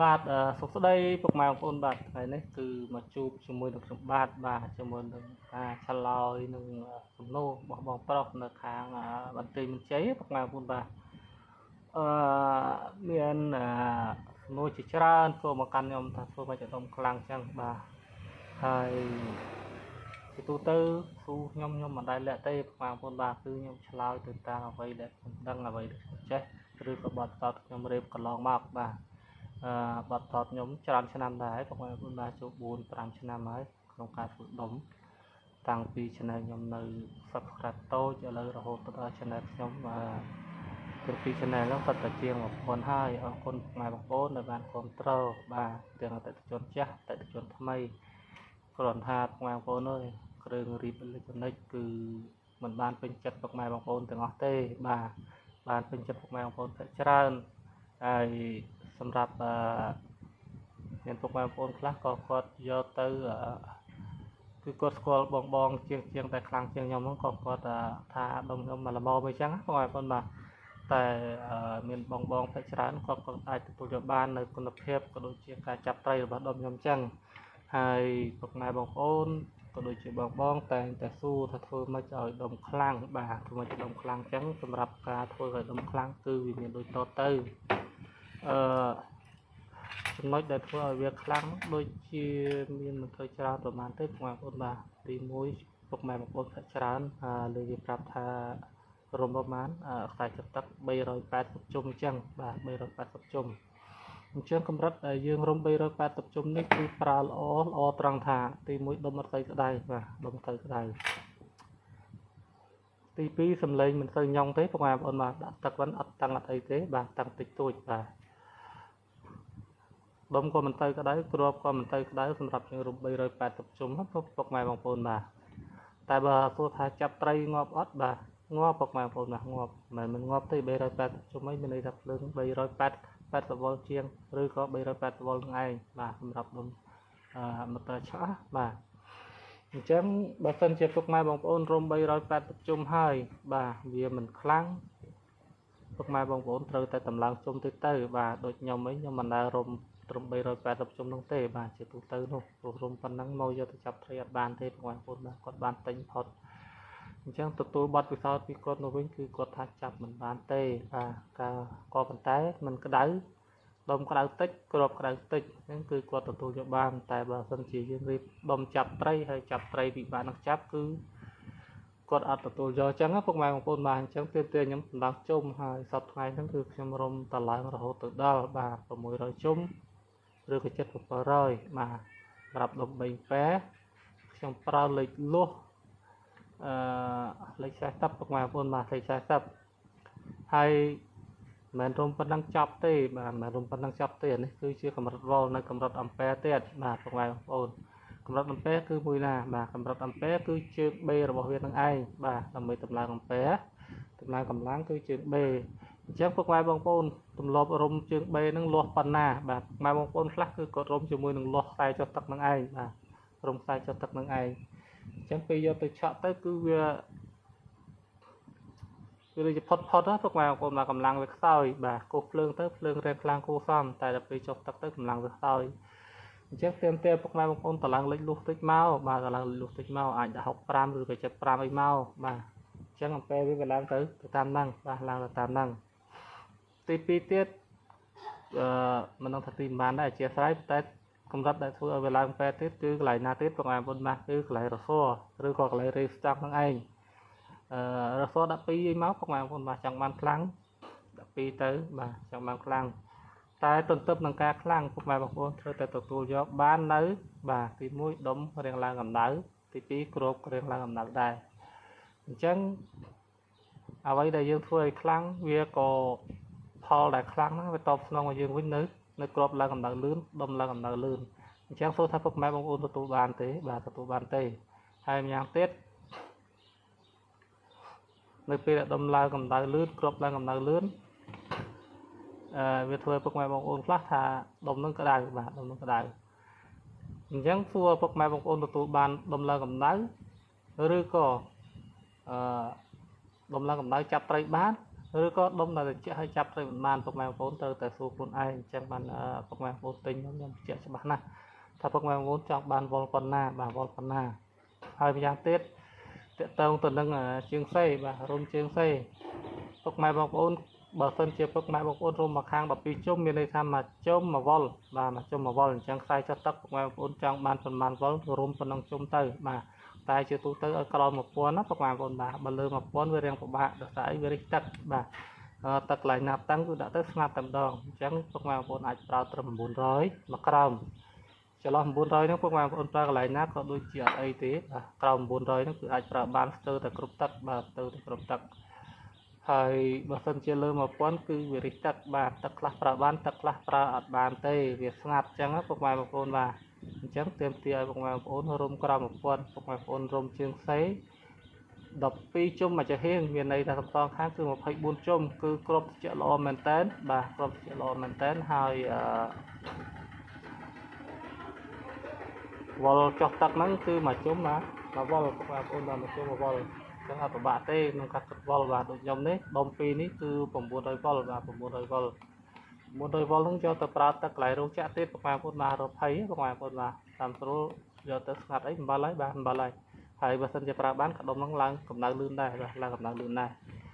បាទសុខស្ដីពុកម៉ែបងប្អូនបាទថ្ងៃនេះគឺមកជួបជាមួយនឹងខ្ញុំបាទជាមួយនឹងការឆ្លើយនឹងសំណួររបស់បងប្រុសនៅខាងបន្ទាយមានជ័យពុកម៉ែបងប្អូនបាទមានសំណួរជាច្រើនចូលមកកាន់ខ្ញុំថាធ្វើមកចដុំខ្លាំងចឹងបាទហើយពីទូទៅគ្រូខ្ញុំមិនដែលលាក់ទេពុកម៉ែបងប្អូនបាទគឺខ្ញុំឆ្លើយទៅតាមអ្វីដែលខ្ញុំដឹងអ្វីដែលខ្ញុំចេះឬក៏បទពិសោធន៍ខ្ញុំរៀបកន្លងមកបាទបទពិសោធន៍ខ្ញុំច្រើនឆ្នាំដែរពុកម៉ែបងប្អូនបាទចូល4-5ឆ្នាំហើយក្នុងការធ្វើដុំតាំងពី channel ខ្ញុំនៅ subscribe តូចឥឡូវរហូតដល់ channel ខ្ញុំពី channel នោះគាត់តែជាង1000ហើយអរគុណពុកម៉ែបងប្អូនដែលបានគ្រប់គ្រងបាទទាំងអតិថិជនចាស់អតិថិជនថ្មីគ្រាន់ថាពុកម៉ែបងប្អូនអើយគ្រឿងរៀបអេឡិចត្រូនិកគឺមិនបានពេញចិត្តពុកម៉ែបងប្អូនទាំងអស់ទេបាទបានពេញចិត្តពុកម៉ែបងប្អូនច្រើនហើយសម្រាប់មានពុកម៉ែបងប្អូនខ្លះក៏គាត់យកទៅគឺគាត់ស្គាល់បងជាងតែខ្លាំងជាងខ្ញុំហ្នឹងក៏គាត់ថាដុំខ្ញុំមកល្មមអញ្ចឹងពុកម៉ែបងប្អូនបាទតែមានបងភាគច្រើនគាត់ក៏អាចទទួលយកបាននៅគុណភាពក៏ដូចជាការចាប់ត្រីរបស់ដុំខ្ញុំអញ្ចឹងហើយពុកម៉ែបងប្អូនក៏ដូចជាបងតែងតែសួរថាធ្វើម៉េចឲ្យដុំខ្លាំងបាទធ្វើម៉េចឲ្យដុំខ្លាំងអញ្ចឹងសម្រាប់ការធ្វើឲ្យដុំខ្លាំងគឺវាមានដូចតទៅចំណុចដែលធ្វើឲ្យវាខ្លាំងដូចជាមានមិនค่อยច្រើនប្រហែលទេពុកម៉ែបងប្អូនបាទទី1ពុកម៉ែបងប្អូនភាគច្រើនលើវាប្រាប់ថារំប្រមាណខ្សែទឹកទឹក380ជុំអញ្ចឹងបាទ380ជុំអញ្ចឹងកម្រិតដែលយើងរុំ380ជុំនេះគឺប្រើល្អត្រង់ថាទី1ដុំអត់ទៅក្តៅបាទដុំទៅក្តៅទី2សំឡេងមិនទៅញ៉ុងទេពុកម៉ែបងប្អូនបាទដាក់ទឹកវិញអត់តាំងអត់អីទេបាទតាំងតិចតួចបាទដុំក៏មិនទៅក្តៅគ្រាប់ក៏មិនទៅក្តៅសម្រាប់យើងរុំ380ជុំពុកម៉ែបងប្អូនបាទតែបើសួរថាចាប់ត្រីងាប់អត់បាទងាប់ពុកម៉ែបងប្អូនបាទងាប់មិនងាប់ទេ380ជុំអីមានន័យថាភ្លើង380វ៉ុលជាងឬក៏380វ៉ុលនឹងឯងបាទសម្រាប់ដុំម៉ូទ័រឆ្អស់បាទអញ្ចឹងបើសិនជាពុកម៉ែបងប្អូនរុំ380ជុំហើយបាទវាមិនខ្លាំងពុកម៉ែបងប្អូនត្រូវតែតម្លើងជុំទៅបាទដូចខ្ញុំមិនដែលរុំត្រឹម380ជុំនោះទេបាទជាទូទៅនោះព្រោះរុំប៉ុណ្ណឹងមកយកទៅចាប់ត្រីអត់បានទេបងប្អូនបាទគាត់បានទិញផុតអញ្ចឹងទទួលប័ណ្ណពិសោធន៍ពីគាត់មកវិញគឺគាត់ថាចាប់មិនបានទេបាទក៏ប៉ុន្តែមិនក្តៅដុំក្តៅតិចគ្រាប់ក្តៅតិចហ្នឹងគឺគាត់ទទួលយកបានតែបើសិនជាយើងរៀបដុំចាប់ត្រីហើយចាប់ត្រីពិបាកនឹងចាប់គឺគាត់អត់ទទួលយកអញ្ចឹងពុកម៉ែបងប្អូនបាទអញ្ចឹងពេលខ្ញុំសម្រាប់ជុំហើយសប្តាហ៍ថ្ងៃហ្នឹងគឺខ្ញុំរុំតឡើងរហូតទៅដល់បាទ600ជុំឬក៏700បាទសម្រាប់ដុំ3ប៉ែខ្ញុំប្រើលេខលួសលេខ40ពុកម៉ែបងប្អូនបាទលេខ40ហើយមិនរុំប៉ុណ្ណឹងចប់ទេបាទមិនរុំប៉ុណ្ណឹងចប់ទេនេះគឺជាកម្រិតវ៉ុលនៅកម្រិតអំពែទៀតបាទពុកម៉ែបងប្អូនកម្រិតអំពែគឺមួយណាបាទកម្រិតអំពែគឺជើង B របស់វានឹងឯងបាទដើម្បីតម្លើងអំពែតម្លើងកម្លាំងគឺជើង B អញ្ចឹងពុកម៉ែបងប្អូនទម្លាប់រុំជើង B នឹងលាស់ប៉ុណ្ណាបាទម៉ែបងប្អូនខ្លះគឺគាត់រុំជាមួយនឹងលាស់ខ្សែចុះទឹកនឹងឯងបាទរុំខ្សែចុះទឹកនឹងឯងអញ្ចឹងពេលយកទៅឆក់ទៅគឺវាដូចជាផុតពុកម៉ែបងប្អូនមកកម្លាំងវាខ្សោយបាទគោះភ្លើងទៅភ្លើងរែងខ្លាំងគួរសមតែដល់ពេលចុះទឹកទៅកម្លាំងវាខ្សោយអញ្ចឹងតែពុកម៉ែបងប្អូនតឡើងលេខលុះតិចមកបាទតឡើងលេខលុះតិចមកអាចដាក់65ឬក៏75អីមកបាទអញ្ចឹងអំពេលវាឡើងទៅតាមហ្នឹងបាទឡើងទៅតាមហ្នឹងទី2ទៀតមិនដឹងថាទីប៉ុន្មានដែរអធិស្ឋានតែកម្រិតដែលធ្វើឲ្យវាឡើងពេទ្យទៀតគឺកន្លែងណាទៀតពុកម៉ែបងប្អូនបាទគឺកន្លែងរស័រឬក៏កន្លែងរេស្តង់ហ្នឹងឯងរស័រ12អីមកពុកម៉ែបងប្អូនបាទចង់បានខ្លាំង12ទៅបាទចង់បានខ្លាំងតែទន្ទឹមនឹងការខ្លាំងពុកម៉ែបងប្អូនត្រូវតែទទួលយកបាននៅបាទទី1ដុំរៀងឡើងកម្ដៅទី2គ្រាប់រៀងឡើងកម្ដៅដែរអញ្ចឹងអ្វីដែលយើងធ្វើឲ្យខ្លាំងវាក៏ផលដែលខ្លាំងហ្នឹងវាតបស្នងមកយើងវិញនៅគ្រាប់ឡើងកម្ដៅលឿនដុំឡើងកម្ដៅលឿនអញ្ចឹងសួរថាពុកម៉ែបងប្អូនទទួលបានទេបាទទទួលបានទេហើយម្យ៉ាងទៀតនៅពេលដែលដុំឡើងកម្ដៅលឿនគ្រាប់ឡើងកម្ដៅលឿនវាធ្វើឲ្យពុកម៉ែបងប្អូនខ្លះថាដុំនឹងក្តៅបាទដុំនឹងក្តៅអញ្ចឹងសួរពុកម៉ែបងប្អូនទទួលបានដុំឡើងកម្ដៅឬក៏ដុំឡើងកម្ដៅចាប់ត្រីបាន ឬក៏ដុំតែជាឲ្យចាប់ត្រីមិនបានពុកម៉ែបងប្អូនត្រូវតែសួរខ្លួនឯងអញ្ចឹងបានពុកម៉ែបងប្អូនទិញខ្ញុំបញ្ជាក់ច្បាស់ណាស់ថាពុកម៉ែបងប្អូនចង់បានវល់ប៉ុណ្ណាបាទវល់ប៉ុណ្ណាហើយម្យ៉ាងទៀតតកតងទៅនឹងជើងសេបាទរុំជើងសេពុកម៉ែបងប្អូនបើសិនជាពុកម៉ែបងប្អូនរុំមកខាង12ជុំមានន័យថាមួយជុំមួយវល់បាទមួយជុំមួយវល់អញ្ចឹងខ្សែចុះទឹកពុកម៉ែបងប្អូនចង់បានប៉ុន្មានវល់រុំប៉ុណ្ណឹងជុំទៅបាទតែជាទូទៅឲ្យក្រោម1000ណាពុកម៉ែបងប្អូនបាទបើលើ1000វារៀងពិបាកដោយសារអីវារិះទឹកបាទទឹកកន្លែងណាប់តាំងគឺដាក់ទៅស្ងាត់តែម្ដងអញ្ចឹងពុកម៉ែបងប្អូនអាចប្រើត្រឹម900មកក្រោមចន្លោះ900ហ្នឹងពុកម៉ែបងប្អូនប្រើកន្លែងណាក៏ដូចជាអត់អីទេបាទក្រោម900ហ្នឹងគឺអាចប្រើបានស្ទើរតែគ្រប់ទឹកបាទស្ទើរតែគ្រប់ទឹកហើយបើសិនជាលើ1000គឺវារិះទឹកបាទទឹកខ្លះប្រើបានទឹកខ្លះប្រើអត់បានទេវាស្ងាត់អញ្ចឹងពុកម៉ែបងប្អូនបាទអញ្ចឹងទាមទារឲ្យពុកម៉ែបងប្អូនរុំក្រោម1000ពុកម៉ែបងប្អូនរុំជើងសេ12ជុំមួយចាហៀងមានន័យថាសំខាងគឺ24ជុំគឺគ្រប់ត្រជាក់ល្អមែនតើបាទគ្រប់ត្រជាក់ល្អមែនតើហើយវល់ចុះទឹកហ្នឹងគឺមួយជុំណាមកវល់ពុកម៉ែបងប្អូនដល់មួយជុំមកវល់ចឹងអត់ពិបាកទេក្នុងការគិតវល់បាទដូចខ្ញុំនេះដុំ2នេះគឺ900វល់បាទ900វល់900វល់ហ្នឹងយកទៅប្រើទឹកកន្លែងរោងចក្រទៀតពុកម៉ែបងប្អូនបាទរកភ័យពុកម៉ែបងប្អូនបាទតាមស្រួលយកទៅស្ងាត់អីអំបិលហើយបាទអំបិលហើយបើសិនជាប្រើបានក្តុំហ្នឹងឡើងកម្ដៅលឿនដែរបាទឡើងកម្ដៅលឿនដែរ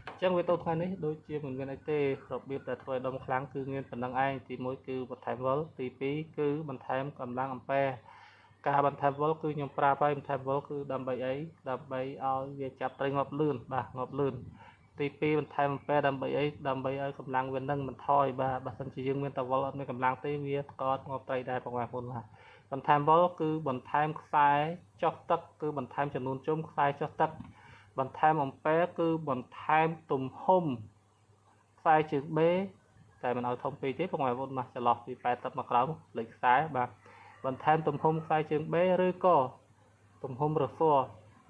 អញ្ចឹងវាទៅថ្ងៃនេះដូចជាមិនមានអីទេរបៀបតែធ្វើឲ្យដុំខ្លាំងគឺមានប៉ុណ្្នឹងឯងទី1គឺបន្ថែមវល់ទី2គឺបន្ថែមកម្លាំងអំពែការបន្ថែមវល់គឺខ្ញុំប្រាប់ហើយបន្ថែមវល់គឺដើម្បីអីដើម្បីឲ្យវាចាប់ត្រីងាប់លឿនបាទងាប់លឿនទី2បន្ថែមអំពែដើម្បីអីដើម្បីឲ្យកម្លាំងវានឹងបន្ថយបាទបើមិនជាយើងមានតវល់អត់មានកម្លាំងទេវាក៏ងាប់ត្រីដែរបងប្អូនបាទបន្ថែមវល់គឺបន្ថែមខ្សែចុះទឹកគឺបន្ថែមចំនួនជុំខ្សែចុះទឹកបន្ថែមអំពែគឺបន្ថែមទំហំខ្សែជើងបេតែមិនឲ្យធំពេកទេបងប្អូនមកចន្លោះពី80មកក្រោមលេខខ្សែបាទបន្ថែមទំហំខ្សែជើងបេឬក៏ទំហំរស័រ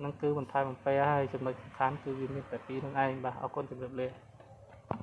នឹងគឺបន្ថែមអំពែហើយចំណុចសំខាន់គឺវាមានតែពីរនឹងឯងបាទអរគុណជម្រាបលា